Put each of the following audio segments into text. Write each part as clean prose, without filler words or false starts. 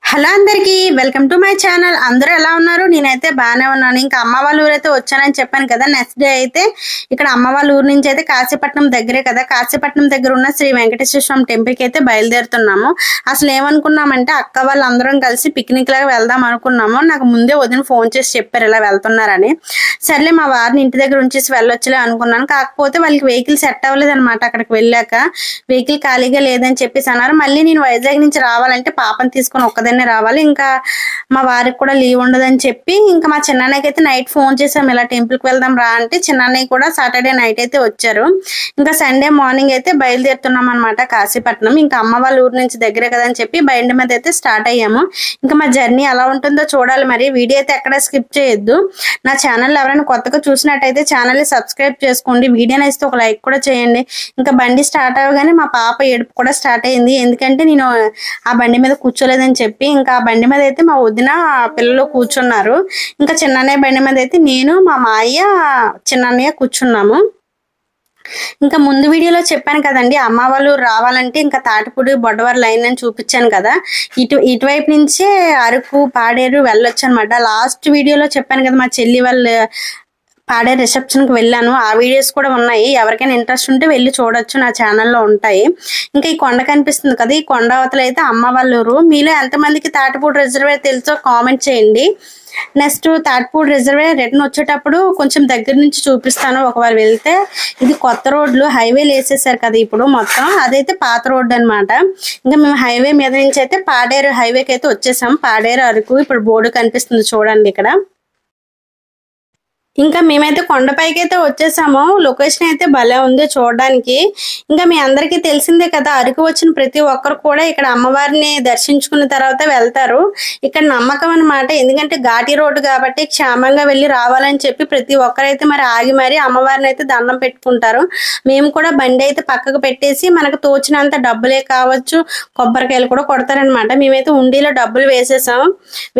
Hello అందరికి welcome to my channel. అందరూ ఎలా ఉన్నారు? నేనైతే బాగానే ఉన్నాను. ఇంకా అమ్మ వాళ్ళ ఊరు అయితే వచ్చానని చెప్పాను కదా. నెక్స్ట్ డే అయితే ఇక్కడ అమ్మ వాళ్ళ ఊరు నుంచి అయితే కాశీపట్నం దగ్గరే కదా, కాశీపట్నం దగ్గర ఉన్న శ్రీ వెంకటేశ్వర స్వామి టెంపుల్కి అయితే బయలుదేరుతున్నాము. అసలు ఏమనుకున్నామంటే అక్క వాళ్ళందరం కలిసి పిక్నిక్ లాగా వెళ్దాం అనుకున్నాము. నాకు ముందే వదిన ఫోన్ చేసి చెప్పారు ఇలా వెళ్తున్నారని. సర్లే మా వారిని ఇంటి దగ్గర ఉంచేసి వెళ్ళొచ్చులే అనుకున్నాను. కాకపోతే వాళ్ళకి వెహికల్ సెట్ అవ్వలేదు అనమాట. అక్కడికి వెళ్ళాక వెహికల్ ఖాళీగా లేదని చెప్పేసి అన్నారు. మళ్ళీ నేను వైజాగ్ నుంచి రావాలంటే పాపని తీసుకొని ఒక్కదాన్ని రావాలి, ఇంకా మా వారికి కూడా లీవ్ ఉండదని చెప్పి ఇంకా మా చిన్నన్నయ్యకి అయితే నైట్ ఫోన్ చేసాం ఇలా టెంపుల్ కి వెళ్దాం రా అంటే. చిన్నన్నయ్య కూడా సాటర్డే నైట్ అయితే వచ్చారు. ఇంకా సండే మార్నింగ్ అయితే బయలుదేరుతున్నాం అనమాట కాశీపట్నం. ఇంకా అమ్మ వాళ్ళ ఊరు నుంచి దగ్గరే కదా అని చెప్పి బండి మీద అయితే స్టార్ట్ అయ్యాము. ఇంకా మా జర్నీ ఎలా ఉంటుందో చూడాలి. మరి వీడియో అయితే ఎక్కడ స్కిప్ చేయొద్దు. నా ఛానల్ ఎవరైనా కొత్తగా చూసినట్టయితే ఛానల్ ని సబ్స్క్రైబ్ చేసుకోండి. వీడియో నచ్చితే ఒక లైక్ కూడా చేయండి. ఇంకా బండి స్టార్ట్ అవ్వగానే మా పాప ఏడుపు కూడా స్టార్ట్ అయింది. ఎందుకంటే నేను ఆ బండి మీద కూర్చోలేదని చెప్పి. ఇంకా ఆ బండి మీద అయితే మా వదిన పిల్లలు కూర్చున్నారు. ఇంకా చిన్నన్నయ్య బండి మీద అయితే నేను మా మాయ్య చిన్నన్నయ్య కూర్చున్నాము. ఇంకా ముందు వీడియోలో చెప్పాను కదండి అమ్మ వాళ్ళు రావాలంటే ఇంకా తాటిపూడి బొడ్డవర లైన్ అని చూపించాను కదా. ఇటువైపు నుంచే అరకు పాడేరు వెళ్ళొచ్చు అనమాట. లాస్ట్ వీడియోలో చెప్పాను కదా మా చెల్లి వాళ్ళ పాడే రిసెప్షన్ కి వెళ్ళాను. ఆ వీడియోస్ కూడా ఉన్నాయి. ఎవరికైనా ఇంట్రెస్ట్ ఉంటే వెళ్ళి చూడొచ్చు, నా ఛానల్లో ఉంటాయి. ఇంకా ఈ కొండ కనిపిస్తుంది కదా, ఈ కొండ అవతల అయితే అమ్మ వాళ్ళ ఊరు. మీలో ఎంతమందికి తాటిపూడి రిజర్వేర్ తెలుసో కామెంట్ చేయండి. నెక్స్ట్ తాటిపూడి రిజర్వేర్ రిటర్న్ వచ్చేటప్పుడు కొంచెం దగ్గర నుంచి చూపిస్తాను ఒకవేళ వెళ్తే. ఇది కొత్త రోడ్లు హైవేలు వేసేసారు కదా ఇప్పుడు మొత్తం, అదైతే పాత రోడ్డు అనమాట. ఇంకా మేము హైవే మీద నుంచి అయితే పాడేరు హైవేకి అయితే వచ్చేసాం. పాడేరు అరకు ఇప్పుడు బోర్డు కనిపిస్తుంది చూడండి ఇక్కడ. ఇంకా మేమైతే కొండపైకి అయితే వచ్చేసాము. లొకేషన్ అయితే భలే ఉంది చూడడానికి. ఇంకా మీ అందరికీ తెలిసిందే కదా, అరకు వచ్చిన ప్రతి ఒక్కరు కూడా ఇక్కడ అమ్మవారిని దర్శించుకున్న తర్వాత వెళ్తారు. ఇక్కడ నమ్మకం అనమాట. ఎందుకంటే ఘాటి రోడ్డు కాబట్టి క్షేమంగా వెళ్ళి రావాలని చెప్పి ప్రతి ఒక్కరైతే మరి ఆగి మరి అమ్మవారిని అయితే దండం పెట్టుకుంటారు. మేము కూడా బండి అయితే పక్కకు పెట్టేసి మనకు తోచినంత డబ్బులే కావచ్చు కొబ్బరికాయలు కూడా కొడతారనమాట. మేమైతే ఉండిలో డబ్బులు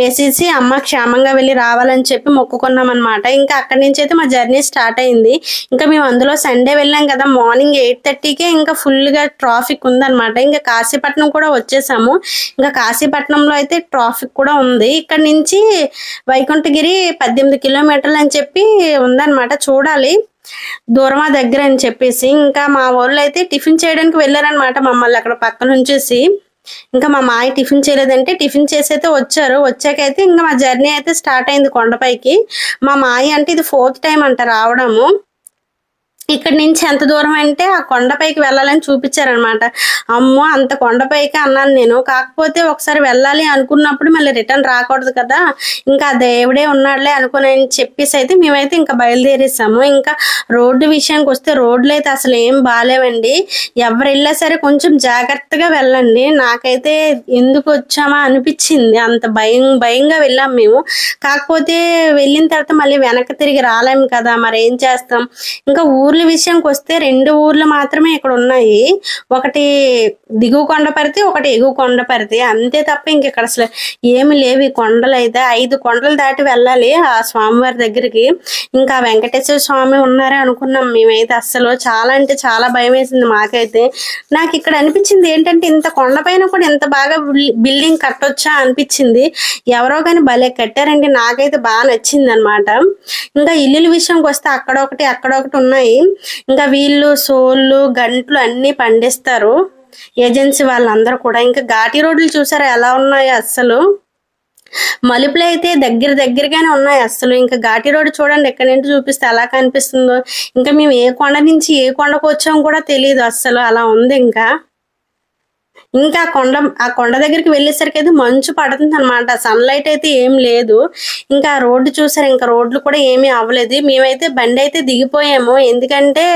వేసేసి అమ్మ క్షేమంగా వెళ్ళి రావాలని చెప్పి మొక్కుకున్నాం అనమాట. ఇంకా అక్కడి నుంచి అయితే మా జర్నీ స్టార్ట్ అయింది. ఇంకా మేము అందులో సండే వెళ్ళాం కదా, మార్నింగ్ 8:30కే ఇంకా ఫుల్ గా ట్రాఫిక్ ఉందన్నమాట. ఇంకా కాశీపట్నం కూడా వచ్చేసాము. ఇంకా కాశీపట్నంలో అయితే ట్రాఫిక్ కూడా ఉంది. ఇక్కడ నుంచి వైకుంఠగిరి 18 కిలోమీటర్లు అని చెప్పి ఉందన్నమాట. చూడాలి దూరమా దగ్గర అని చెప్పేసి. ఇంకా మా వాళ్ళు అయితే టిఫిన్ చేయడానికి వెళ్ళారనమాట మమ్మల్ని అక్కడ పక్కన ఉంచేసి. ఇంకా మా మాయ టిఫిన్ చేయలేదంటే టిఫిన్ చేసి అయితే వచ్చారు. వచ్చాకైతే ఇంకా మా జర్నీ అయితే స్టార్ట్ అయింది కొండపైకి. మా మాయ అంటే ఇది 4th టైం అంట రావడము. ఇక్కడ నుంచి ఎంత దూరం అంటే ఆ కొండపైకి వెళ్ళాలని చూపించారనమాట. అమ్మో అంత కొండపైకి అన్నాను నేను. కాకపోతే ఒకసారి వెళ్ళాలి అనుకున్నప్పుడు మళ్ళీ రిటర్న్ రాకూడదు కదా, ఇంకా దేవుడే ఉన్నాడులే అనుకుని చెప్పేసి అయితే మేమైతే ఇంకా బయలుదేరేసాము. ఇంకా రోడ్డు విషయానికి వస్తే రోడ్లు అయితే అసలు ఏం బాగాలేవండి. ఎవరు వెళ్ళా సరే కొంచెం జాగ్రత్తగా వెళ్ళండి. నాకైతే ఎందుకు వచ్చామా అనిపించింది, అంత భయంగా వెళ్ళాం మేము. కాకపోతే వెళ్ళిన తర్వాత మళ్ళీ వెనక్కి తిరిగి రాలేము కదా, మరి ఏం చేస్తాం. ఇంకా ఊర్ల విషయానికి వస్తే 2 ఊర్లు మాత్రమే ఇక్కడ ఉన్నాయి. ఒకటి దిగువ కొండపర్తి, ఒకటి ఎగువ కొండపర్తి, అంతే తప్ప ఇంకెక్కడ అసలు ఏమి లేవు. ఈ కొండలు అయితే 5 కొండలు దాటి వెళ్ళాలి ఆ స్వామివారి దగ్గరికి. ఇంకా వెంకటేశ్వర స్వామి ఉన్నారే అనుకున్నాం మేమైతే. అస్సలు చాలా అంటే చాలా భయం వేసింది మాకైతే. నాకు ఇక్కడ అనిపించింది ఏంటంటే ఇంత కొండపైన కూడా ఎంత బాగా బిల్డింగ్ కట్టొచ్చా అనిపించింది. ఎవరో కానీ భలే కట్టారండి, నాకైతే బాగా నచ్చింది అనమాట. ఇంకా ఇల్లుల విషయంకి వస్తే అక్కడొకటి ఉన్నాయి. ఇంకా వీళ్ళు సోళ్ళు గంట్లు అన్ని పండిస్తారు ఏజెన్సీ వాళ్ళందరూ కూడా. ఇంకా ఘాటి రోడ్లు చూసారా ఎలా ఉన్నాయో అస్సలు. మలుపులు అయితే దగ్గరగానే ఉన్నాయి అస్సలు. ఇంకా ఘాటి రోడ్డు చూడండి ఎక్కడి నుంచి చూపిస్తే ఎలా కనిపిస్తుందో. ఇంకా మేము ఏ కొండ నుంచి ఏ కొండకు వచ్చామో కూడా తెలియదు అస్సలు, అలా ఉంది. ఇంకా ఆ కొండ దగ్గరికి వెళ్ళేసరికి అయితే మంచు పడుతుంది అనమాట. సన్లైట్ అయితే ఏం లేదు. ఇంకా రోడ్డు చూసారు, ఇంకా రోడ్లు కూడా ఏమీ అవ్వలేదు. మేమైతే బండి అయితే దిగిపోయాము. ఎందుకంటే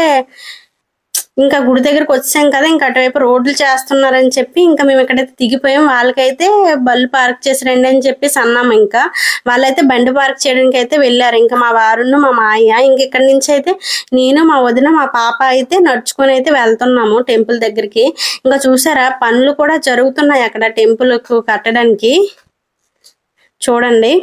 ఇంకా గుడి దగ్గరకు వచ్చాం కదా, ఇంకా అటువైపు రోడ్లు చేస్తున్నారని చెప్పి ఇంకా మేము ఇక్కడైతే దిగిపోయాం. వాళ్ళకైతే బళ్ళు పార్క్ చేసి రండి అని చెప్పేసి అన్నాము. ఇంకా వాళ్ళైతే బండి పార్క్ చేయడానికి అయితే వెళ్ళారు. ఇంకా మా వారును మా మాయ. ఇంక ఇక్కడ నుంచి అయితే నేను మా వదిన మా పాప అయితే నడుచుకొని అయితే వెళ్తున్నాము టెంపుల్ దగ్గరికి. ఇంకా చూసారా పనులు కూడా జరుగుతున్నాయి అక్కడ టెంపుల్ కట్టడానికి చూడండి.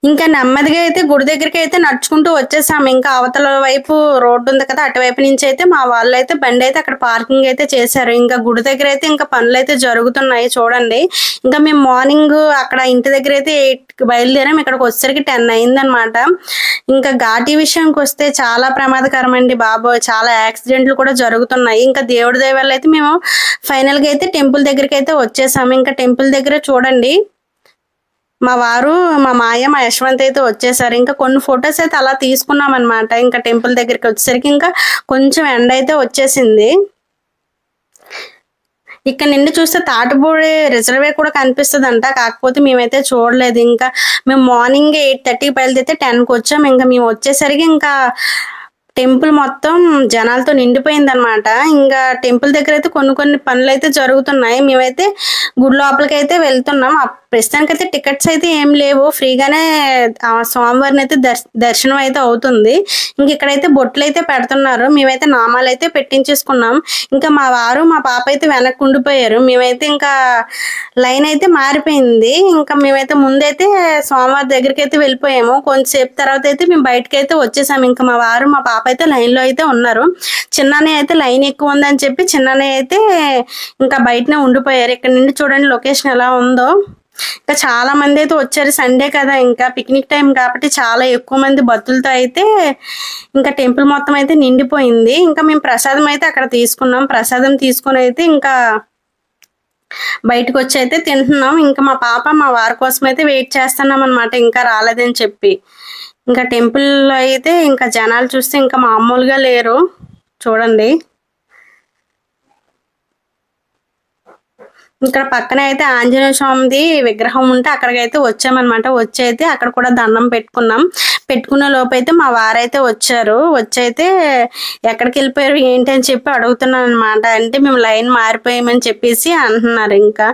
ఇంకా నెమ్మదిగా అయితే గుడి దగ్గరికి అయితే నడుచుకుంటూ వచ్చేసాం. ఇంకా అవతల వైపు రోడ్డు ఉంది కదా, అటువైపు నుంచి అయితే మా వాళ్ళు అయితే బండి అయితే అక్కడ పార్కింగ్ అయితే చేశారు. ఇంకా గుడి దగ్గర అయితే ఇంకా పనులు అయితే జరుగుతున్నాయి చూడండి. ఇంకా మేము మార్నింగ్ అక్కడ ఇంటి దగ్గర అయితే 8కి బయలుదేరాం. ఇక్కడికి వచ్చేసరికి 10 అయిందనమాట. ఇంకా ఘాటి విషయానికి వస్తే చాలా ప్రమాదకరం అండి బాబోయ్, చాలా యాక్సిడెంట్లు కూడా జరుగుతున్నాయి. ఇంకా దేవుడి దయ వల్ల అయితే మేము ఫైనల్ గా అయితే టెంపుల్ దగ్గరికి అయితే వచ్చేసాము. ఇంకా టెంపుల్ దగ్గర చూడండి మా వారు, మా మాయ, మా యశ్వంత్ అయితే వచ్చేసారు. ఇంకా కొన్ని ఫొటోస్ అయితే అలా తీసుకున్నాం అనమాట. ఇంకా టెంపుల్ దగ్గరికి వచ్చేసరికి ఇంకా కొంచెం ఎండ అయితే వచ్చేసింది. ఇక్కడ నుండి చూస్తే తాటిపూడి రిజర్వే కూడా కనిపిస్తుందంట, కాకపోతే మేమైతే చూడలేదు. ఇంకా మేము మార్నింగ్ 8:30కి బయలుదేరితే 10కి వచ్చాం. ఇంకా మేము వచ్చేసరికి ఇంకా టెంపుల్ మొత్తం జనాలతో నిండిపోయింది అనమాట. ఇంకా టెంపుల్ దగ్గర అయితే కొన్ని పనులు అయితే జరుగుతున్నాయి. మేమైతే గుడి లోపలికి అయితే వెళ్తున్నాం. ప్రస్తుతానికి అయితే టికెట్స్ అయితే ఏం లేవు, ఫ్రీగానే స్వామివారిని అయితే దర్శనం అయితే అవుతుంది. ఇంక ఇక్కడైతే బొట్లు అయితే పెడుతున్నారు. మేమైతే నామాలు అయితే పెట్టించేసుకున్నాం. ఇంకా మా వారు మా పాప అయితే వెనక్కి ఉండిపోయారు. మేమైతే ఇంకా లైన్ అయితే మారిపోయింది. ఇంకా మేమైతే ముందైతే స్వామివారి దగ్గరికి అయితే వెళ్ళిపోయాము. కొంతసేపు తర్వాత అయితే మేము బయటకి అయితే వచ్చేసాము. ఇంకా మా వారు మా పాప అయితే లైన్ లో అయితే ఉన్నారు. చిన్ననే అయితే లైన్ ఎక్కువ ఉందని చెప్పి చిన్ననే అయితే ఇంకా బయటనే ఉండిపోయారు. ఇక్కడ నుండి చూడండి లొకేషన్ ఎలా ఉందో. ఇంకా చాలా మంది అయితే వచ్చారు, సండే కదా, ఇంకా పిక్నిక్ టైం కాబట్టి చాలా ఎక్కువ మంది భక్తులతో అయితే ఇంకా టెంపుల్ మొత్తం అయితే నిండిపోయింది. ఇంకా మేము ప్రసాదం అయితే అక్కడ తీసుకున్నాం. ప్రసాదం తీసుకుని అయితే ఇంకా బయటకు వచ్చి అయితే తింటున్నాం. ఇంకా మా పాప మా వారి కోసం అయితే వెయిట్ చేస్తున్నాం అనమాట, ఇంకా రాలేదని చెప్పి. ఇంకా టెంపుల్లో అయితే ఇంకా జనాలు చూస్తే ఇంకా మామూలుగా లేరు చూడండి. ఇక్కడ పక్కన అయితే ఆంజనేయ స్వామిది విగ్రహం ఉంటే అక్కడికైతే వచ్చామన్నమాట. వచ్చి అయితే అక్కడ కూడా దండం పెట్టుకున్నాం. పెట్టుకున్న లోపు అయితే మా వారైతే వచ్చారు. వచ్చి అయితే ఎక్కడికి వెళ్ళిపోయారు ఏంటి అని చెప్పి అడుగుతున్నాను అనమాట. అంటే మేము లైన్ మారిపోయామని చెప్పేసి అంటున్నారు. ఇంకా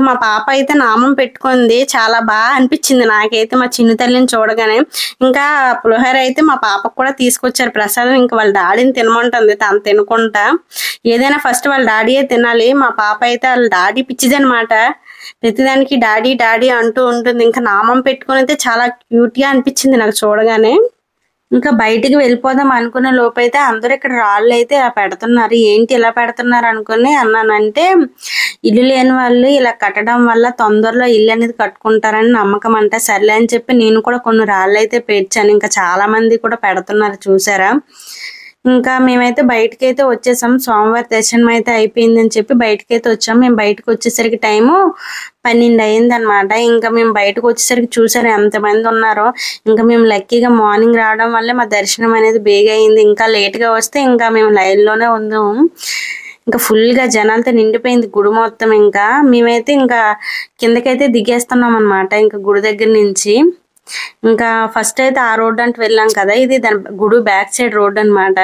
మా పాప అయితే నామం పెట్టుకుంది. చాలా బాగా అనిపించింది నాకైతే మా చిన్న తల్లిని చూడగానే. ఇంకా పులిహోర అయితే మా పాపకు కూడా తీసుకొచ్చారు ప్రసాదం. ఇంకా వాళ్ళ డాడీని తినమంటుంది, తను తినకుండా. ఏదైనా ఫస్ట్ వాళ్ళ డాడీయే తినాలి. మా పాప అయితే వాళ్ళ డాడీ పిచ్చిది అనమాట, ప్రతిదానికి డాడీ డాడీ అంటూ ఉంటుంది. ఇంకా నామం పెట్టుకుని అయితే చాలా క్యూట్ గా అనిపించింది నాకు చూడగానే. ఇంకా బయటికి వెళ్ళిపోదాం అనుకున్న లోపైతే అందరూ ఇక్కడ రాళ్ళు అయితే ఇలా పెడుతున్నారు. ఏంటి ఇలా పెడుతున్నారు అనుకుని అన్నానంటే, ఇల్లు లేని వాళ్ళు ఇలా కట్టడం వల్ల తొందరలో ఇల్లు అనేది కట్టుకుంటారని నమ్మకం అంట. సర్లే అని చెప్పి నేను కూడా కొన్ని రాళ్ళు అయితే పేర్చాను. ఇంకా చాలా మంది కూడా పెడుతున్నారు చూసారా. ఇంకా మేమైతే బయటకి అయితే వచ్చేసాం. సోమవారం దర్శనం అయితే అయిపోయింది అని చెప్పి బయటకి అయితే వచ్చాం. మేము బయటకు వచ్చేసరికి టైము 12 అయింది అనమాట. ఇంకా మేము బయటకు వచ్చేసరికి చూసారు ఎంతమంది ఉన్నారో. ఇంకా మేము లక్కీగా మార్నింగ్ రావడం వల్లే మా దర్శనం అనేది బేగా అయింది. ఇంకా లేట్ గా వస్తే ఇంకా మేము లైన్ లోనే ఉందాము. ఇంకా ఫుల్ గా జనాలతో నిండిపోయింది గుడి మొత్తం. ఇంకా మేమైతే ఇంకా కిందకైతే దిగేస్తున్నాం అనమాట, ఇంకా గుడి దగ్గర నుంచి. ఇంకా ఫస్ట్ అయితే ఆ రోడ్ అంటే వెళ్ళాం కదా, ఇది దాని గుడి బ్యాక్ సైడ్ రోడ్ అనమాట.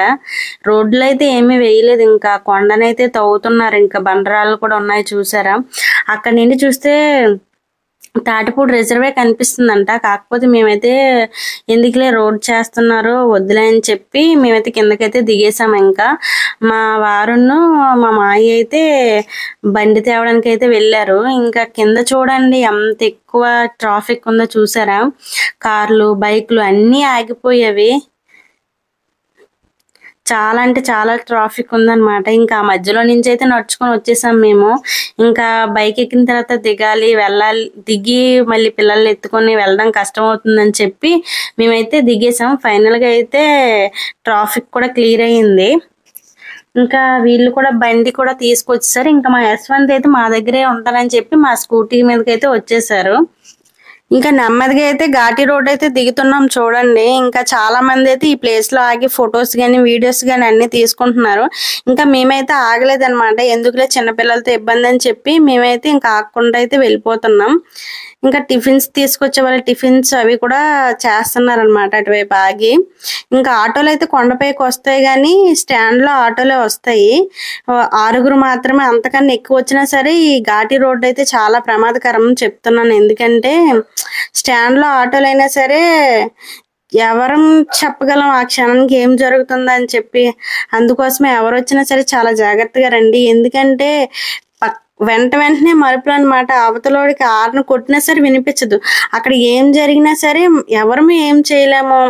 రోడ్లు అయితే ఏమీ వేయలేదు, ఇంకా కొండనైతే తవ్వుతున్నారు. ఇంకా బండరాళ్ళు కూడా ఉన్నాయి చూసారా. అక్కడ నుండి చూస్తే తాటిపూడి రిజర్వే కనిపిస్తుందంట. కాకపోతే మేమైతే ఎందుకులే రోడ్ చేస్తున్నారు వద్దులే అని చెప్పి మేమైతే కిందకైతే దిగేసాం. ఇంకా మా వారును మా మాయ అయితే బండి తేవడానికి అయితే వెళ్ళారు. ఇంకా కింద చూడండి ఎంత ఎక్కువ ట్రాఫిక్ ఉందో చూసారా. కార్లు బైకులు అన్నీ ఆగిపోయేవి. చాలా అంటే చాలా ట్రాఫిక్ ఉందన్నమాట. ఇంకా మధ్యలో నుంచి అయితే నడుచుకొని వచ్చేసాం మేము. ఇంకా బైక్ ఎక్కిన తర్వాత దిగాలి, వెళ్ళాలి, దిగి మళ్ళీ పిల్లల్ని ఎత్తుకొని వెళ్ళడం కష్టం అవుతుందని చెప్పి మేమైతే దిగేసాం. ఫైనల్ గా అయితే ట్రాఫిక్ కూడా క్లియర్ అయ్యింది. ఇంకా వీళ్ళు కూడా బండి కూడా తీసుకొచ్చేసారు. ఇంకా మా యశ్వంత్ అయితే మా దగ్గరే ఉంటానని చెప్పి మా స్కూటీ మీదకైతే వచ్చేసారు. ఇంకా నెమ్మదిగా అయితే ఘాటి రోడ్ అయితే దిగుతున్నాం చూడండి. ఇంకా చాలా మంది అయితే ఈ ప్లేస్ లో ఆగి ఫొటోస్ గానీ వీడియోస్ గానీ అన్ని తీసుకుంటున్నారు. ఇంకా మేమైతే ఆగలేదన్నమాట, ఎందుకులే చిన్నపిల్లలతో ఇబ్బంది అని చెప్పి మేమైతే ఇంకా ఆగకుండా అయితే వెళ్ళిపోతున్నాం. ఇంకా టిఫిన్స్ తీసుకొచ్చే వాళ్ళ టిఫిన్స్ అవి కూడా చేస్తున్నారు అనమాట అటువైపు ఆగి. ఇంకా ఆటోలు అయితే కొండపైకి వస్తాయి కానీ స్టాండ్ లో ఆటోలే వస్తాయి. 6 మాత్రమే, అంతకన్నా ఎక్కువ వచ్చినా సరే ఈ ఘాటి రోడ్ అయితే చాలా ప్రమాదకరం చెప్తున్నాను. ఎందుకంటే స్టాండ్ లో ఆటోలు అయినా సరే ఎవరం చెప్పగలం ఆ క్షణానికి ఏం జరుగుతుందో అని చెప్పి. అందుకోసమే ఎవరు వచ్చినా సరే చాలా జాగ్రత్తగా రండి. ఎందుకంటే వెంటనే మరుపులు అనమాట. అవతలోడికి హార్న్ కొట్టినా సరే వినిపించదు. అక్కడ ఏం జరిగినా సరే ఎవరము ఏం చేయలేము.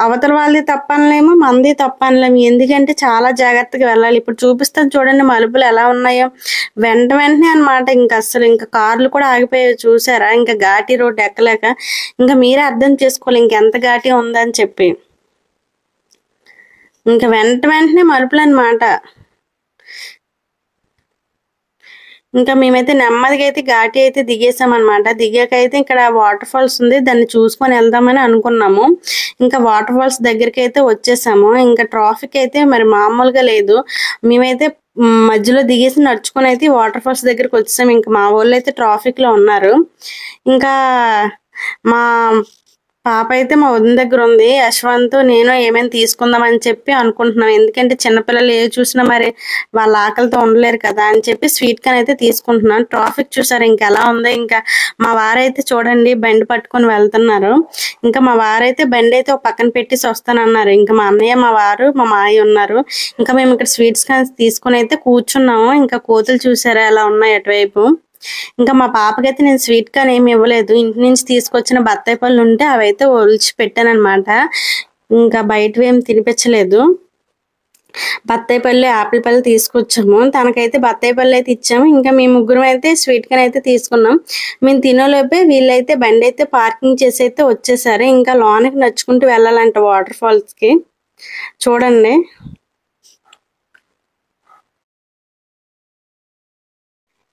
అవతల వాళ్ళది తప్పనలేము, మనది తప్పనలేము. ఎందుకంటే చాలా జాగ్రత్తగా వెళ్ళాలి. ఇప్పుడు చూపిస్తాను చూడండి మలుపులు ఎలా ఉన్నాయో. వెంటనే అనమాట. ఇంకా కార్లు కూడా ఆగిపోయాయి చూసారా, ఇంకా ఘాటి రోడ్డు ఎక్కలేక. ఇంకా మీరే అర్థం చేసుకోవాలి ఇంకెంత ఘాటి ఉందని చెప్పి. ఇంకా వెంటనే మలుపులు అనమాట. ఇంకా మేమైతే నెమ్మదిగా అయితే ఘాటి అయితే దిగేసాం అనమాట. దిగాక అయితే ఇక్కడ వాటర్ ఫాల్స్ ఉంది, దాన్ని చూసుకొని వెళ్దామని అనుకున్నాము. ఇంకా వాటర్ ఫాల్స్ దగ్గరికి అయితే వచ్చేసాము. ఇంకా ట్రాఫిక్ అయితే మరి మామూలుగా లేదు. మేమైతే మధ్యలో దిగేసి నడుచుకొని అయితే వాటర్ ఫాల్స్ దగ్గరికి వచ్చేసాము. ఇంకా మా వాళ్ళు అయితే ట్రాఫిక్ లో ఉన్నారు. ఇంకా మా పాప అయితే మా వదిన దగ్గర ఉంది. యశ్వంత్ నేను ఏమైనా తీసుకుందామని చెప్పి అనుకుంటున్నాం. ఎందుకంటే చిన్నపిల్లలు ఏ చూసినా మరి వాళ్ళ ఆకలితో ఉండలేరు కదా అని చెప్పి స్వీట్ కార్న్ అయితే తీసుకుంటున్నాను. ట్రాఫిక్ చూసారు ఇంకెలా ఉందో. ఇంకా మా వారైతే చూడండి బండి పట్టుకొని వెళ్తున్నారు. ఇంకా మా వారైతే బండి అయితే ఒక పక్కన పెట్టేసి వస్తానన్నారు. ఇంకా మా అన్నయ్య, మా వారు, మా మాయ ఉన్నారు. ఇంకా మేము ఇక్కడ స్వీట్స్ కార్న్స్ తీసుకుని అయితే కూర్చున్నాము. ఇంకా కోతులు చూసారా ఎలా ఉన్నాయి అటువైపు. ఇంకా మా పాపకైతే నేను స్వీట్ కార్న్ ఏమి ఇవ్వలేదు. ఇంటి నుంచి తీసుకొచ్చిన బత్తాయి పళ్ళు ఉంటే అవైతే ఒలిచి పెట్టాను అనమాట. ఇంకా బయటవి ఏమి తినిపించలేదు. బత్తాయి పళ్ళు, ఆపిల్ పళ్ళు తీసుకొచ్చాము. తనకైతే బత్తాయి పళ్ళు అయితే ఇచ్చాము. ఇంకా మేము ముగ్గురం అయితే స్వీట్ కార్న్ అయితే తీసుకున్నాం. మేము తినేలోపే వీళ్ళైతే బండి అయితే పార్కింగ్ చేసి అయితే వచ్చేసారు. ఇంకా లోనకి నడుచుకుంటూ వెళ్ళాలంట వాటర్ ఫాల్స్ కి. చూడండి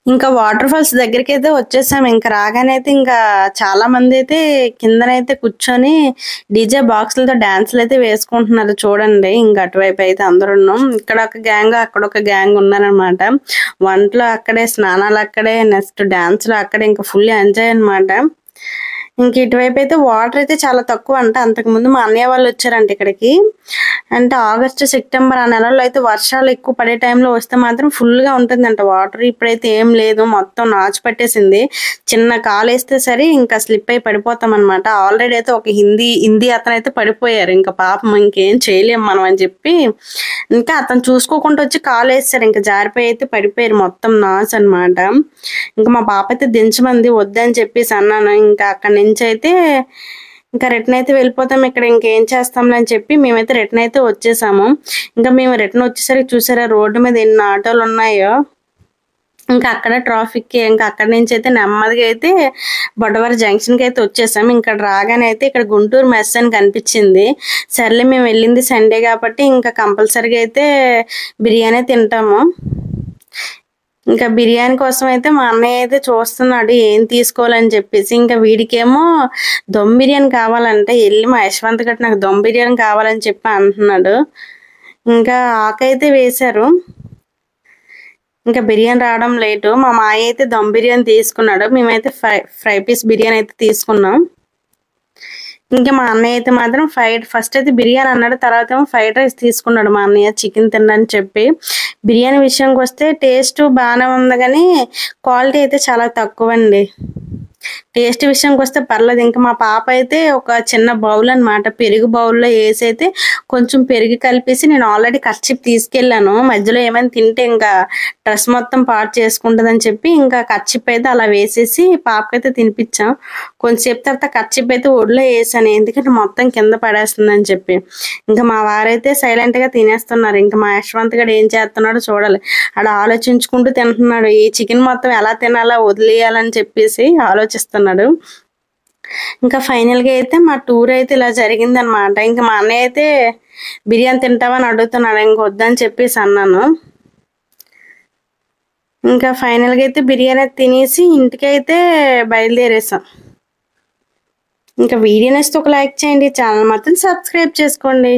ఇంకా వాటర్ ఫాల్స్ దగ్గరికి అయితే వచ్చేసాం. ఇంకా రాగానే అయితే ఇంకా చాలా మంది అయితే కిందనైతే కూర్చొని డీజే బాక్సులతో డాన్సులు అయితే వేసుకుంటున్నారు చూడండి. ఇంకా అటువైపు అయితే అందరూ ఉన్నాం. ఇక్కడ ఒక గ్యాంగ్, అక్కడ ఒక గ్యాంగ్ ఉన్నారనమాట. వంటలు అక్కడే, స్నానాలు అక్కడే, నెక్స్ట్ డాన్సులు అక్కడే. ఇంకా ఫుల్ ఎంజాయ్ అనమాట. ఇంక ఇటువైపు అయితే వాటర్ అయితే చాలా తక్కువ అంట. అంతకుముందు మా అన్నయ్య వాళ్ళు వచ్చారంట ఇక్కడికి. అంటే ఆగస్టు, సెప్టెంబర్ ఆ నెలల్లో అయితే వర్షాలు ఎక్కువ పడే టైంలో వస్తే మాత్రం ఫుల్ గా ఉంటుందంట వాటర్. ఇప్పుడైతే ఏం లేదు, మొత్తం నాచు పట్టేసింది. చిన్న కాలు వేస్తే సరే ఇంకా స్లిప్ అయి పడిపోతాం అనమాట. ఆల్రెడీ అయితే ఒక హిందీ అతను అయితే పడిపోయారు. ఇంకా పాపం ఇంకేం చేయలేం మనం అని చెప్పి ఇంకా అతను చూసుకోకుండా వచ్చి కాలు వేస్తారు. ఇంకా జారిపోయి అయితే పడిపోయారు, మొత్తం నాచు అనమాట. ఇంకా మా పాప అయితే దించమంది, వద్దని చెప్పేసి అన్నాను. ఇంకా అక్కడి నుంచి అయితే ఇంకా రిటర్న్ అయితే వెళ్ళిపోతాం. ఇక్కడ ఇంకేం చేస్తాంలే అని చెప్పి మేమైతే రిటర్న్ అయితే వచ్చేసాము. ఇంకా మేము రిటర్న్ వచ్చేసరికి చూసారా రోడ్డు మీద ఎన్ని ఆటోలు ఉన్నాయో. ఇంకా అక్కడ ట్రాఫిక్. ఇంకా అక్కడి నుంచి అయితే నెమ్మదిగా అయితే బొడ్డవరం జంక్షన్ కి అయితే వచ్చేసాం. ఇక్కడ రాగానే అయితే ఇక్కడ గుంటూరు మెస్ అని కనిపించింది. సర్లే మేము వెళ్ళింది సండే కాబట్టి ఇంకా కంపల్సరీగా అయితే బిర్యానీ తింటాము. ఇంకా బిర్యానీ కోసం అయితే మా అన్నయ్య అయితే చూస్తున్నాడు ఏం తీసుకోవాలని చెప్పేసి. ఇంకా వీడికేమో దమ్ బిర్యానీ కావాలంటే వెళ్ళి మా యశ్వంత్ గట్టి నాకు దమ్ బిర్యానీ కావాలని చెప్పి అంటున్నాడు. ఇంకా ఆకైతే వేశారు. ఇంకా బిర్యానీ రావడం లేటు. మా మాయ అయితే దమ్ బిర్యానీ తీసుకున్నాడు. మేమైతే ఫ్రై పీస్ బిర్యానీ అయితే తీసుకున్నాం. ఇంకా మా అన్నయ్య అయితే మాత్రం ఫస్ట్ అయితే బిర్యానీ అన్నాడు, తర్వాత ఏమో ఫ్రైడ్ రైస్ తీసుకున్నాడు మా అన్నయ్య చికెన్ తినని చెప్పి. బిర్యానీ విషయానికి వస్తే టేస్ట్ బాగానే ఉంది కానీ క్వాలిటీ అయితే చాలా తక్కువ అండి. టేస్ట్ విషయానికి వస్తే పర్లేదు. ఇంకా మా పాప అయితే ఒక చిన్న బౌల్ అనమాట, పెరుగు బౌల్లో వేసి అయితే కొంచెం పెరుగు కలిపేసి, నేను ఆల్రెడీ కర్చీప్ తీసుకెళ్ళాను, మధ్యలో ఏమైనా తింటే ఇంకా డ్రెస్ మొత్తం పాడు చేసుకుంటుందని చెప్పి ఇంకా కర్చీప్ అయితే అలా వేసేసి పాపకైతే తినిపించాం. కొంచెంసేపు తర్వాత కర్చీప్ అయితే ఒడిలో వేసాను, ఎందుకంటే మొత్తం కింద పడేస్తుందని చెప్పి. ఇంకా మా వారైతే సైలెంట్ గా తినేస్తున్నారు. ఇంకా మా యశ్వంత్ గడు ఏం చేస్తున్నాడో చూడాలి. ఆడ ఆలోచించుకుంటూ తింటున్నాడు, ఈ చికెన్ మొత్తం ఎలా తినాలా వదిలేయాలని చెప్పేసి ఆలోచిస్తున్నాడు. ఇంకా ఫైనల్ గా అయితే మా టూర్ అయితే ఇలా జరిగింది అనమాట. ఇంకా మా అన్నయ్య అయితే బిర్యానీ తింటావని అడుగుతున్నాడు, ఇంక వద్దని చెప్పేసి అన్నాను. ఇంకా ఫైనల్ గా అయితే బిర్యానీ తినేసి ఇంటికి అయితే బయలుదేరేసాం. ఇంకా వీడియో నచ్చితే ఒక లైక్ చేయండి, ఛానల్ మాత్రం సబ్స్క్రైబ్ చేసుకోండి.